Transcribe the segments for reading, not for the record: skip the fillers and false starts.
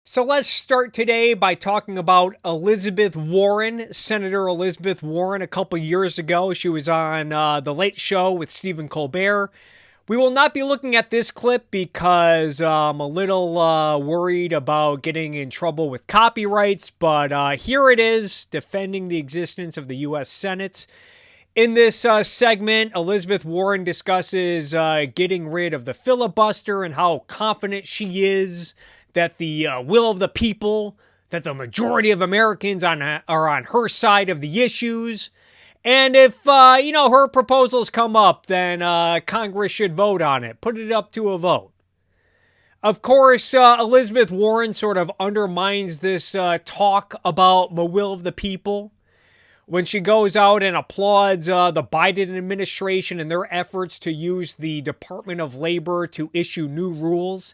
So let's start today by talking about Elizabeth Warren, Senator Elizabeth Warren. A couple years ago, she was on The Late Show with Stephen Colbert. We will not be looking at this clip because I'm a little worried about getting in trouble with copyrights, but here it is, defending the existence of the U.S. Senate. In this segment, Elizabeth Warren discusses getting rid of the filibuster and how confident she is that the will of the people, that the majority of Americans are on her side of the issues. And if, her proposals come up, then Congress should vote on it. Put it up to a vote. Of course, Elizabeth Warren sort of undermines this talk about the will of the people when she goes out and applauds the Biden administration and their efforts to use the Department of Labor to issue new rules,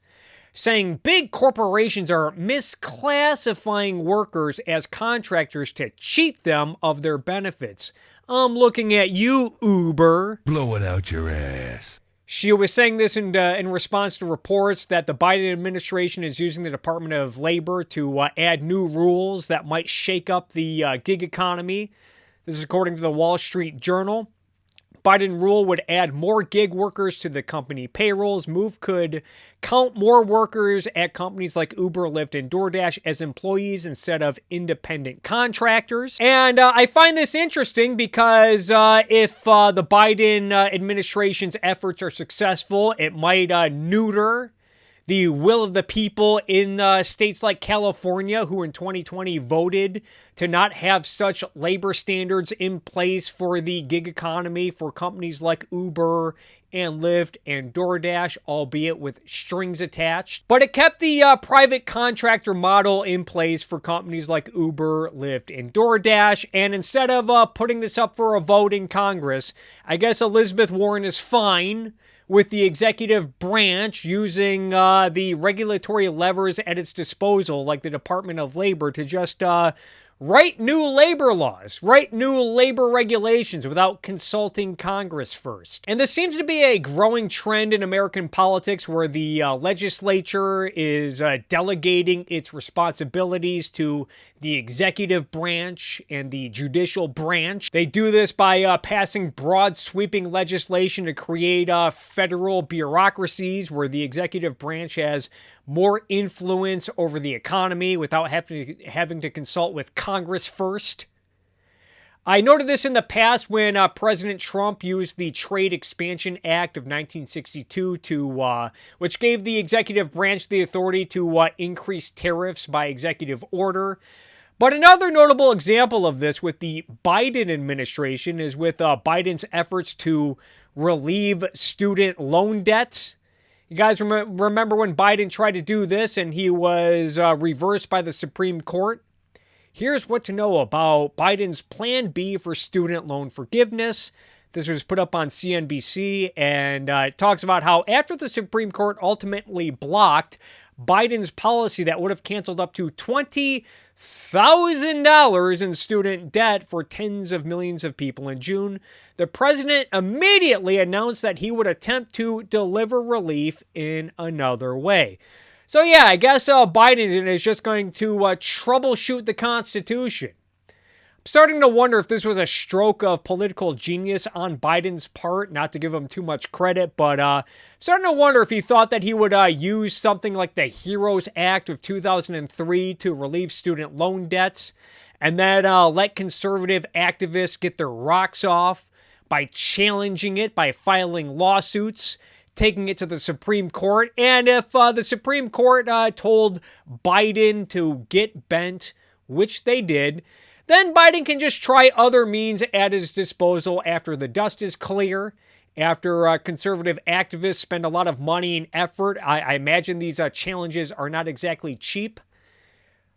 saying big corporations are misclassifying workers as contractors to cheat them of their benefits. I'm looking at you, Uber. Blow it out your ass. She was saying this in response to reports that the Biden administration is using the Department of Labor to add new rules that might shake up the gig economy. This is according to the Wall Street Journal. Biden rule would add more gig workers to the company payrolls. Move could count more workers at companies like Uber, Lyft, and DoorDash as employees instead of independent contractors. And I find this interesting because if the Biden administration's efforts are successful, it might neuter the will of the people in states like California, who in 2020 voted to not have such labor standards in place for the gig economy for companies like Uber and Lyft and DoorDash, albeit with strings attached. But it kept the private contractor model in place for companies like Uber, Lyft, and DoorDash. And instead of putting this up for a vote in Congress, I guess Elizabeth Warren is fine with the executive branch using the regulatory levers at its disposal, like the Department of Labor, to just write new labor laws, write new labor regulations without consulting Congress first. And this seems to be a growing trend in American politics where the legislature is delegating its responsibilities to the executive branch and the judicial branch. They do this by passing broad sweeping legislation to create federal bureaucracies where the executive branch has more influence over the economy without having to consult with Congress first. I noted this in the past when President Trump used the Trade Expansion Act of 1962 which gave the executive branch the authority to increase tariffs by executive order. But another notable example of this with the Biden administration is with Biden's efforts to relieve student loan debts. You guys remember when Biden tried to do this and he was reversed by the Supreme Court? Here's what to know about Biden's Plan B for student loan forgiveness. This was put up on CNBC, and it talks about how after the Supreme Court ultimately blocked Biden's policy that would have canceled up to $20,000 in student debt for tens of millions of people in June, the president immediately announced that he would attempt to deliver relief in another way. So yeah, I guess Biden is just going to troubleshoot the Constitution. I'm starting to wonder if this was a stroke of political genius on Biden's part, not to give him too much credit, but I'm starting to wonder if he thought that he would use something like the HEROES Act of 2003 to relieve student loan debts, and then let conservative activists get their rocks off by challenging it, by filing lawsuits, taking it to the Supreme Court. And if the Supreme Court told Biden to get bent, which they did, then Biden can just try other means at his disposal after the dust is clear, after conservative activists spend a lot of money and effort. I imagine these challenges are not exactly cheap.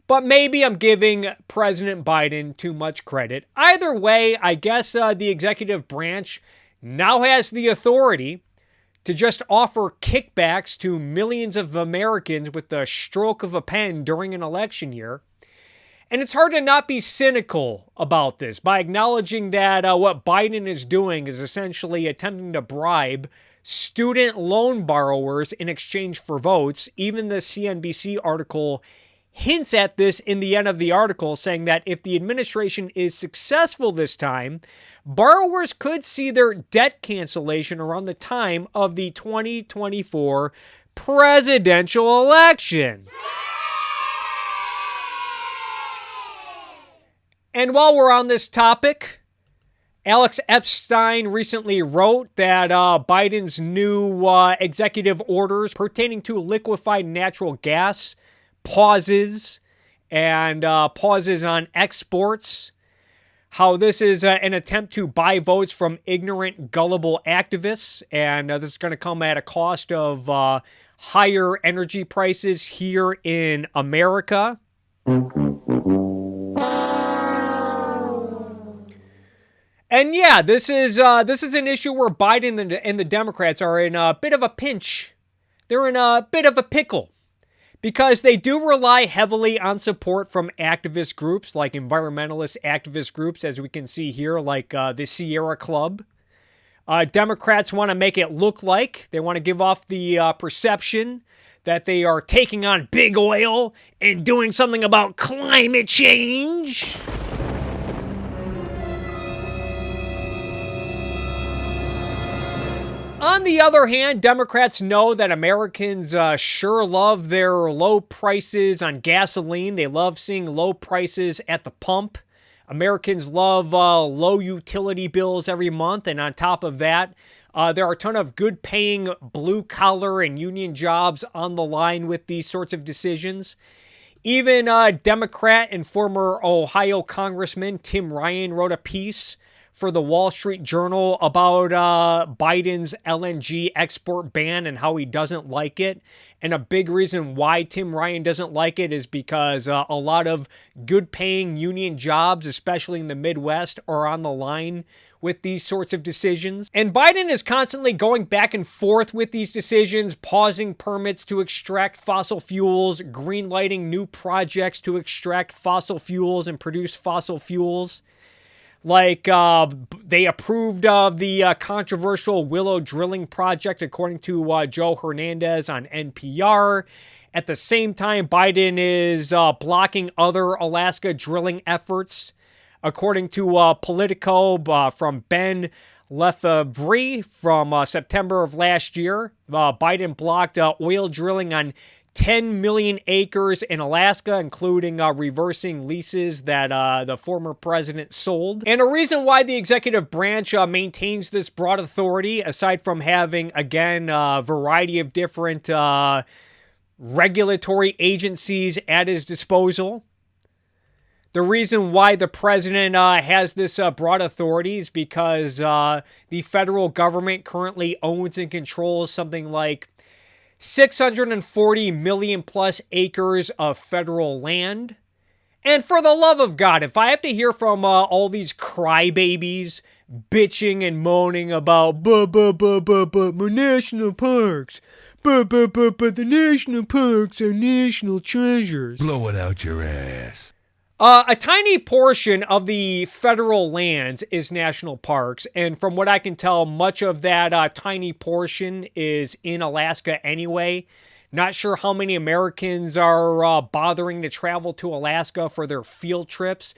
But maybe I'm giving President Biden too much credit. Either way, I guess the executive branch now has the authority to just offer kickbacks to millions of Americans with the stroke of a pen during an election year. And it's hard to not be cynical about this by acknowledging that what Biden is doing is essentially attempting to bribe student loan borrowers in exchange for votes. Even the CNBC article hints at this in the end of the article, saying that if the administration is successful this time, borrowers could see their debt cancellation around the time of the 2024 presidential election. And while we're on this topic, Alex Epstein recently wrote that Biden's new executive orders pertaining to liquefied natural gas pauses and pauses on exports, how this is an attempt to buy votes from ignorant, gullible activists, and this is going to come at a cost of higher energy prices here in America. And yeah, this is an issue where Biden and the Democrats are in a bit of a pinch. They're in a bit of a pickle because they do rely heavily on support from activist groups like environmentalist activist groups, as we can see here, like the Sierra Club. Democrats want to make it look like, they want to give off the perception that they are taking on big oil and doing something about climate change. On the other hand, Democrats know that Americans sure love their low prices on gasoline. They love seeing low prices at the pump. Americans love low utility bills every month. And on top of that, there are a ton of good-paying blue-collar and union jobs on the line with these sorts of decisions. Even Democrat and former Ohio Congressman Tim Ryan wrote a piece for the Wall Street Journal about Biden's LNG export ban and how he doesn't like it. And a big reason why Tim Ryan doesn't like it is because a lot of good-paying union jobs, especially in the Midwest, are on the line with these sorts of decisions. And Biden is constantly going back and forth with these decisions, pausing permits to extract fossil fuels, greenlighting new projects to extract fossil fuels and produce fossil fuels. Like, they approved of the controversial Willow drilling project, according to Joe Hernandez on NPR. At the same time, Biden is blocking other Alaska drilling efforts. According to Politico from Ben Lefebvre from September of last year, Biden blocked oil drilling on 10 million acres in Alaska, including reversing leases that the former president sold. And a reason why the executive branch maintains this broad authority, aside from having, again, a variety of different regulatory agencies at his disposal. The reason why the president has this broad authority is because the federal government currently owns and controls something like 640 million plus acres of federal land. And for the love of God, if I have to hear from all these crybabies bitching and moaning about my national parks, but the national parks are national treasures. Blow it out your ass. A tiny portion of the federal lands is national parks, and from what I can tell, much of that tiny portion is in Alaska anyway. Not sure how many Americans are bothering to travel to Alaska for their field trips.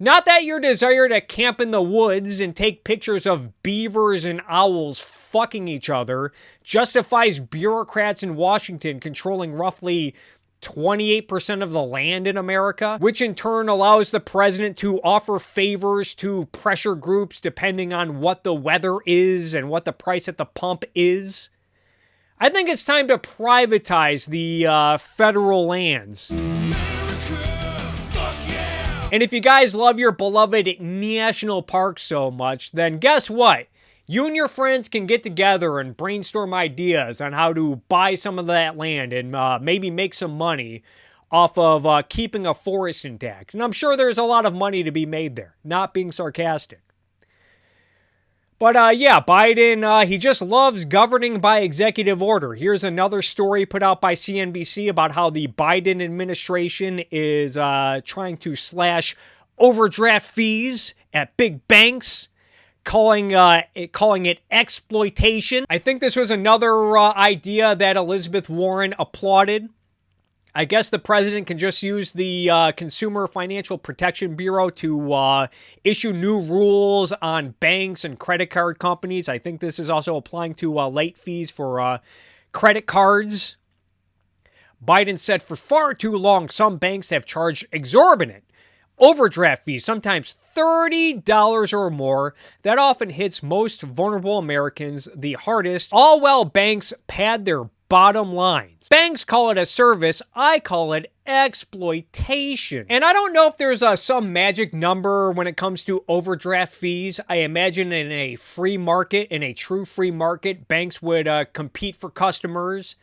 Not that your desire to camp in the woods and take pictures of beavers and owls fucking each other justifies bureaucrats in Washington controlling roughly 28% of the land in America, which in turn allows the president to offer favors to pressure groups depending on what the weather is and what the price at the pump is. I think it's time to privatize the federal lands. And if you guys love your beloved national parks so much, then guess what? You and your friends can get together and brainstorm ideas on how to buy some of that land and maybe make some money off of keeping a forest intact. And I'm sure there's a lot of money to be made there, not being sarcastic. But yeah, Biden, he just loves governing by executive order. Here's another story put out by CNBC about how the Biden administration is trying to slash overdraft fees at big banks, calling it exploitation. I think this was another idea that Elizabeth Warren applauded. I guess the president can just use the Consumer Financial Protection Bureau to issue new rules on banks and credit card companies. I think this is also applying to late fees for credit cards. Biden said for far too long, some banks have charged exorbitant overdraft fees, sometimes $30 or more. That often hits most vulnerable Americans the hardest, all while banks pad their bottom lines. Banks call it a service. I call it exploitation. And I don't know if there's some magic number when it comes to overdraft fees. I imagine in a free market, in a true free market, banks would compete for customers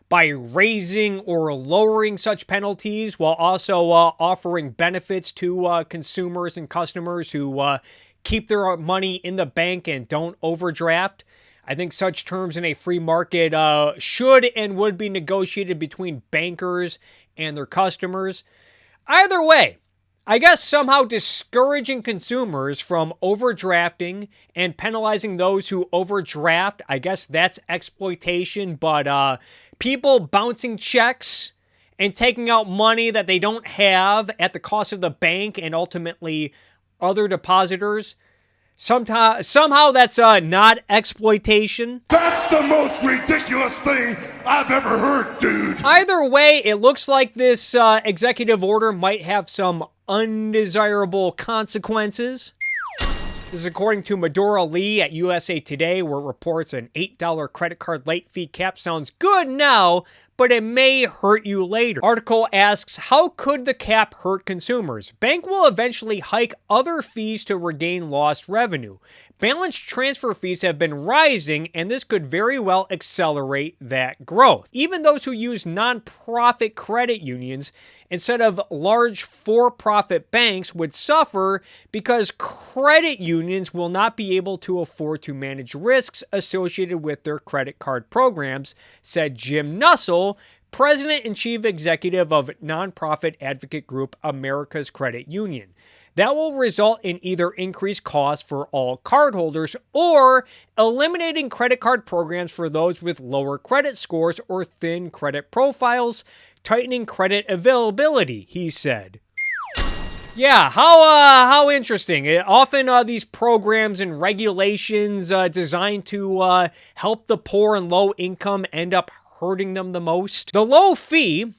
by raising or lowering such penalties while also offering benefits to consumers and customers who keep their money in the bank and don't overdraft. I think such terms in a free market should and would be negotiated between bankers and their customers. Either way, I guess somehow discouraging consumers from overdrafting and penalizing those who overdraft, I guess that's exploitation, but people bouncing checks and taking out money that they don't have at the cost of the bank and ultimately other depositors, somehow that's not exploitation. That's the most ridiculous thing I've ever heard, dude. Either way, it looks like this executive order might have some undesirable consequences. This is according to Medora Lee at USA Today, where it reports an $8 credit card late fee cap sounds good now, but it may hurt you later. Article asks, how could the cap hurt consumers? Bank will eventually hike other fees to regain lost revenue. Balance transfer fees have been rising, and this could very well accelerate that growth. Even those who use nonprofit credit unions instead of large for-profit banks would suffer because credit unions will not be able to afford to manage risks associated with their credit card programs, said Jim Nussle, President and Chief Executive of nonprofit advocate group America's Credit Union. That will result in either increased costs for all cardholders or eliminating credit card programs for those with lower credit scores or thin credit profiles, tightening credit availability, he said. Yeah, how interesting. Often these programs and regulations designed to help the poor and low income end up hurting them the most. The low fee,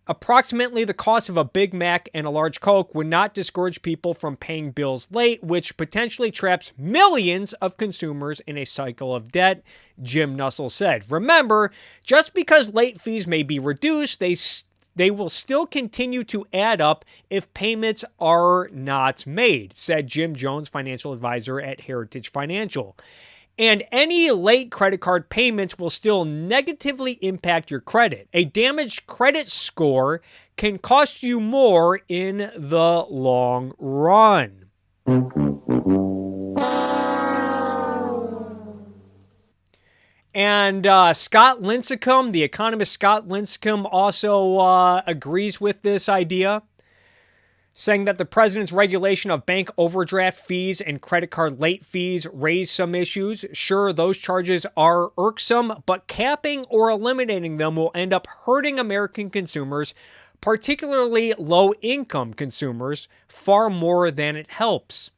approximately the cost of a Big Mac and a large Coke, would not discourage people from paying bills late, which potentially traps millions of consumers in a cycle of debt, Jim Nussle said. Remember, just because late fees may be reduced, they will still continue to add up if payments are not made, said Jim Jones, financial advisor at Heritage Financial. And any late credit card payments will still negatively impact your credit. A damaged credit score can cost you more in the long run. And Scott Lincecum, the economist Scott Lincecum, also agrees with this idea, saying that the president's regulation of bank overdraft fees and credit card late fees raise some issues. Sure, those charges are irksome, but capping or eliminating them will end up hurting American consumers, particularly low-income consumers, far more than it helps.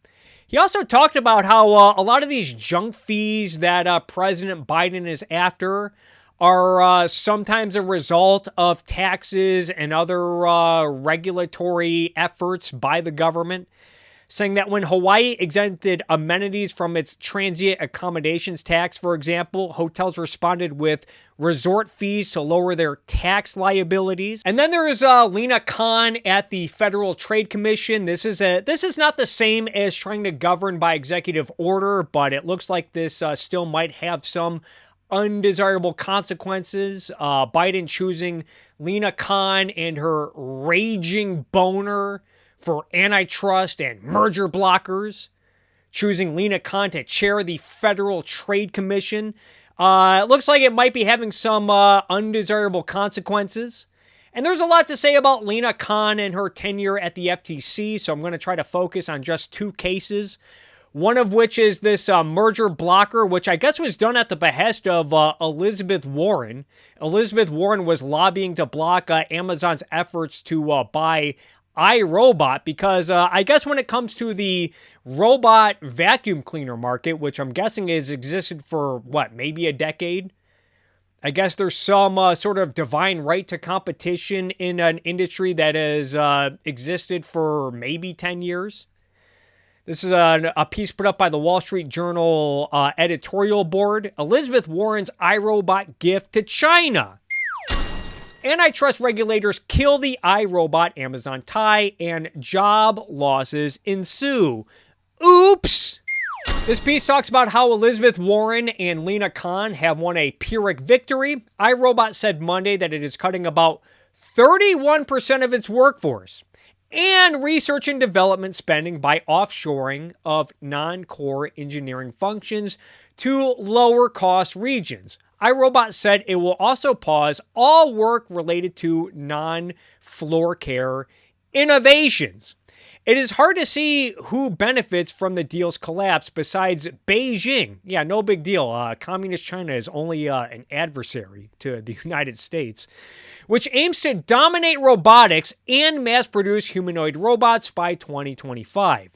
He also talked about how a lot of these junk fees that President Biden is after are sometimes a result of taxes and other regulatory efforts by the government, saying that when Hawaii exempted amenities from its transient accommodations tax, for example, hotels responded with resort fees to lower their tax liabilities. And then there is Lena Khan at the Federal Trade Commission. This is not the same as trying to govern by executive order, but it looks like this still might have some undesirable consequences. Biden choosing Lena Khan and her raging boner for antitrust and merger blockers, choosing Lena Khan to chair the Federal Trade Commission. It looks like it might be having some undesirable consequences. And there's a lot to say about Lena Khan and her tenure at the FTC, so I'm going to try to focus on just two cases. One of which is this merger blocker, which I guess was done at the behest of Elizabeth Warren. Elizabeth Warren was lobbying to block Amazon's efforts to buy iRobot because I guess when it comes to the robot vacuum cleaner market, which I'm guessing has existed for, maybe a decade? I guess there's some sort of divine right to competition in an industry that has existed for maybe 10 years. This is a piece put up by the Wall Street Journal editorial board. Elizabeth Warren's iRobot gift to China. Antitrust regulators kill the iRobot Amazon tie and job losses ensue. Oops! This piece talks about how Elizabeth Warren and Lena Khan have won a Pyrrhic victory. iRobot said Monday that it is cutting about 31% of its workforce and research and development spending by offshoring of non-core engineering functions to lower-cost regions. iRobot said it will also pause all work related to non-floor care innovations. It is hard to see who benefits from the deal's collapse besides Beijing. Yeah, no big deal. Communist China is only an adversary to the United States, which aims to dominate robotics and mass-produce humanoid robots by 2025.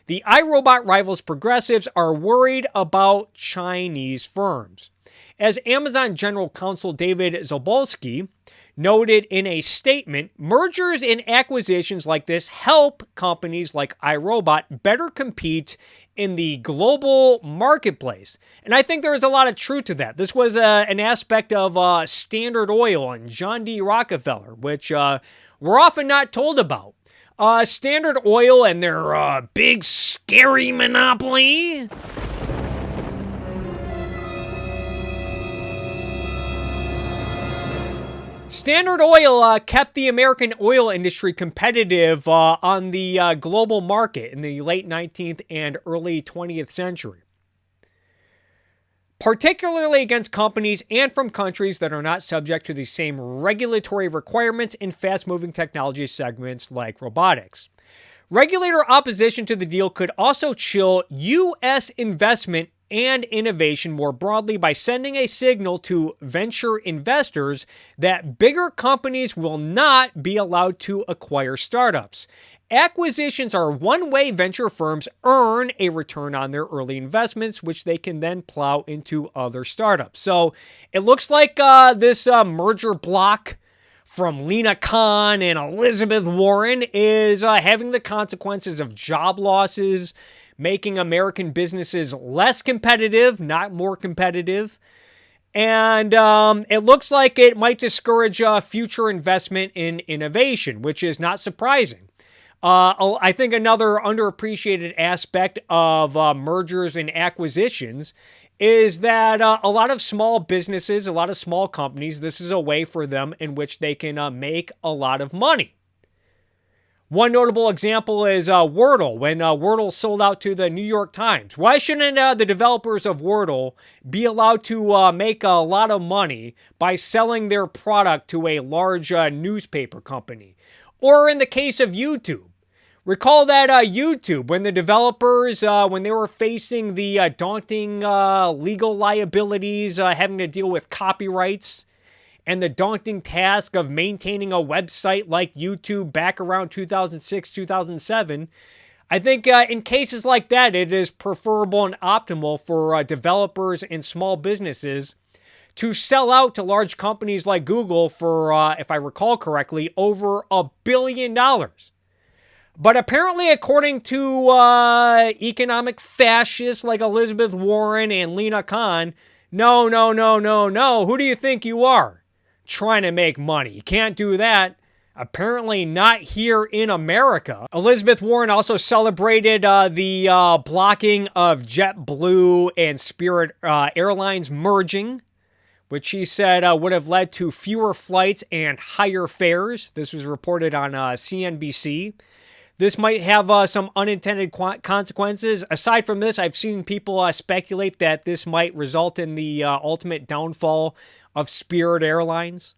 The iRobot rivals progressives are worried about Chinese firms. As Amazon General Counsel David Zabolski noted in a statement, mergers and acquisitions like this help companies like iRobot better compete in the global marketplace. And I think there is a lot of truth to that. This was an aspect of Standard Oil and John D. Rockefeller, which we're often not told about. Standard Oil and their big, scary monopoly. Standard Oil kept the American oil industry competitive on the global market in the late 19th and early 20th century, particularly against companies and from countries that are not subject to the same regulatory requirements in fast-moving technology segments like robotics. Regulator opposition to the deal could also chill U.S. investment and innovation more broadly by sending a signal to venture investors that bigger companies will not be allowed to acquire startups. Acquisitions are one way venture firms earn a return on their early investments, which they can then plow into other startups. So it looks like this merger block from Lena Khan and Elizabeth Warren is having the consequences of job losses, making American businesses less competitive, not more competitive. And it looks like it might discourage future investment in innovation, which is not surprising. I think another underappreciated aspect of mergers and acquisitions is that a lot of small businesses, a lot of small companies, this is a way for them in which they can make a lot of money. One notable example is Wordle. When Wordle sold out to the New York Times, why shouldn't the developers of Wordle be allowed to make a lot of money by selling their product to a large newspaper company? Or in the case of YouTube, recall that YouTube, when the developers, when they were facing the daunting legal liabilities, having to deal with copyrights, and the daunting task of maintaining a website like YouTube back around 2006, 2007, I think in cases like that, it is preferable and optimal for developers and small businesses to sell out to large companies like Google for, if I recall correctly, over $1 billion. But apparently, according to economic fascists like Elizabeth Warren and Lena Khan, no. Who do you think you are? Trying to make money. You can't do that. Apparently not here in America. Elizabeth Warren also celebrated the blocking of JetBlue and Spirit Airlines merging, which she said would have led to fewer flights and higher fares. This was reported on CNBC. This might have some unintended consequences. Aside from this, I've seen people speculate that this might result in the ultimate downfall of Spirit Airlines.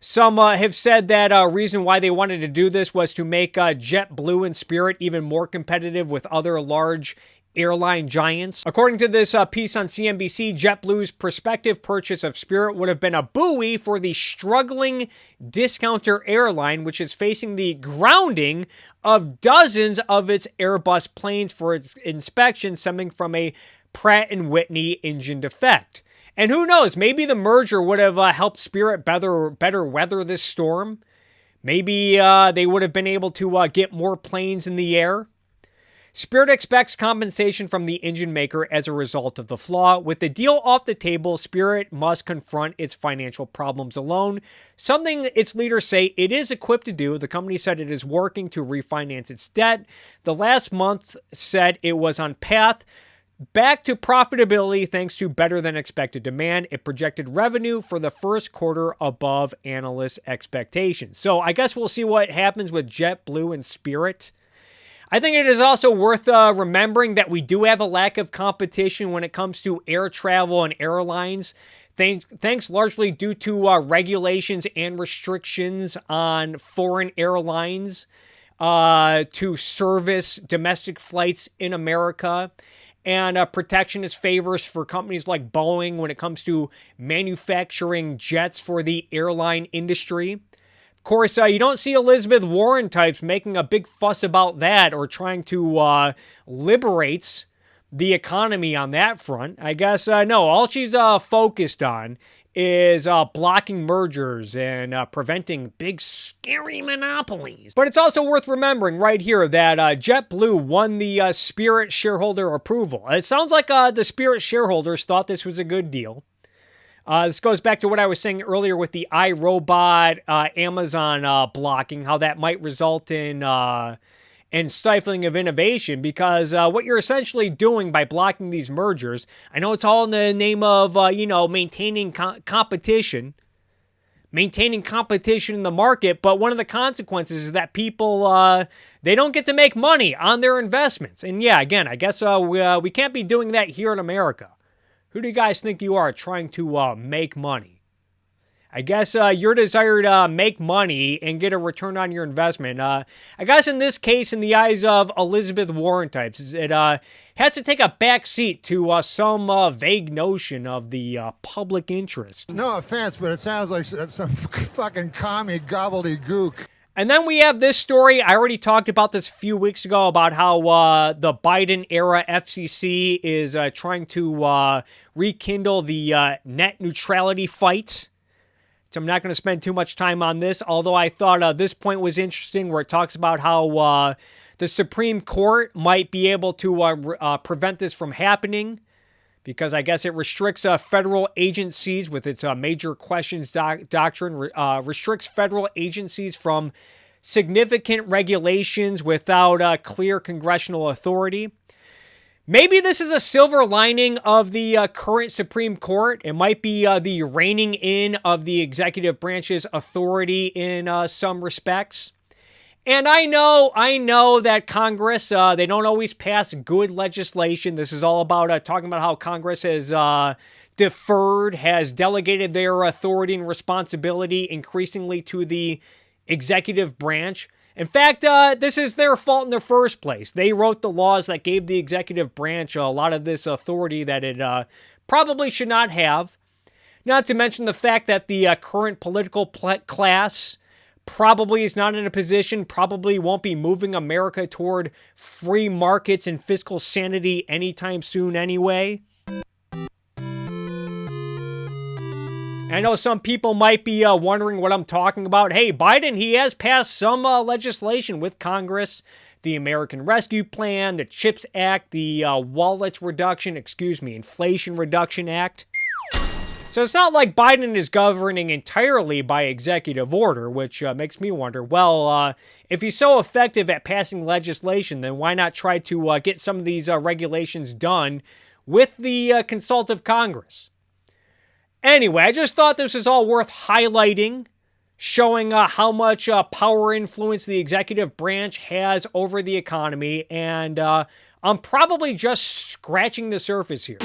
Some have said that reason why they wanted to do this was to make JetBlue and Spirit even more competitive with other large airline giants. According to this piece on CNBC, JetBlue's prospective purchase of Spirit would have been a buoy for the struggling discounter airline, which is facing the grounding of dozens of its Airbus planes for its inspection stemming from a Pratt & Whitney engine defect. And who knows, maybe the merger would have helped Spirit better weather this storm. Maybe they would have been able to get more planes in the air. Spirit expects compensation from the engine maker as a result of the flaw. With the deal off the table, Spirit must confront its financial problems alone, something its leaders say it is equipped to do. The company said it is working to refinance its debt. The last month said it was on path back to profitability thanks to better than expected demand. It projected revenue for the first quarter above analyst expectations. So I guess we'll see what happens with JetBlue and Spirit. I think it is also worth remembering that we do have a lack of competition when it comes to air travel and airlines, thanks largely due to regulations and restrictions on foreign airlines to service domestic flights in America, and protectionist favors for companies like Boeing when it comes to manufacturing jets for the airline industry. Of course, you don't see Elizabeth Warren types making a big fuss about that or trying to liberate the economy on that front. I guess, no, all she's focused on is blocking mergers and preventing big, scary monopolies. But it's also worth remembering right here that JetBlue won the Spirit shareholder approval. It sounds like the Spirit shareholders thought this was a good deal. This goes back to what I was saying earlier with the iRobot, Amazon blocking, how that might result in stifling of innovation, because what you're essentially doing by blocking these mergers, I know it's all in the name of, maintaining competition in the market, but one of the consequences is that people, they don't get to make money on their investments. And yeah, again, I guess we can't be doing that here in America. Who do you guys think you are trying to make money? I guess your desire to make money and get a return on your investment, I guess in this case, in the eyes of Elizabeth Warren types, it has to take a back seat to some vague notion of the public interest. No offense, but it sounds like some fucking commie gobbledygook. And then we have this story. I already talked about this a few weeks ago about how the Biden-era FCC is trying to rekindle the net neutrality fight. So I'm not going to spend too much time on this, although I thought this point was interesting where it talks about how the Supreme Court might be able to prevent this from happening, because I guess it restricts federal agencies with its major questions doctrine, restricts federal agencies from significant regulations without clear congressional authority. Maybe this is a silver lining of the current Supreme Court. It might be the reining in of the executive branch's authority in some respects. And I know that Congress, they don't always pass good legislation. This is all about talking about how Congress has deferred, has delegated their authority and responsibility increasingly to the executive branch. In fact, this is their fault in the first place. They wrote the laws that gave the executive branch a lot of this authority that it probably should not have. Not to mention the fact that the current political class probably is not in a position, probably won't be moving America toward free markets and fiscal sanity anytime soon anyway. I know some people might be wondering what I'm talking about. Hey, Biden, he has passed some legislation with Congress. The American Rescue Plan, the CHIPS Act, the Inflation Reduction Act. So it's not like Biden is governing entirely by executive order, which makes me wonder, well, if he's so effective at passing legislation, then why not try to get some of these regulations done with the consultative Congress? Anyway, I just thought this was all worth highlighting, showing how much power influence the executive branch has over the economy, and I'm probably just scratching the surface here.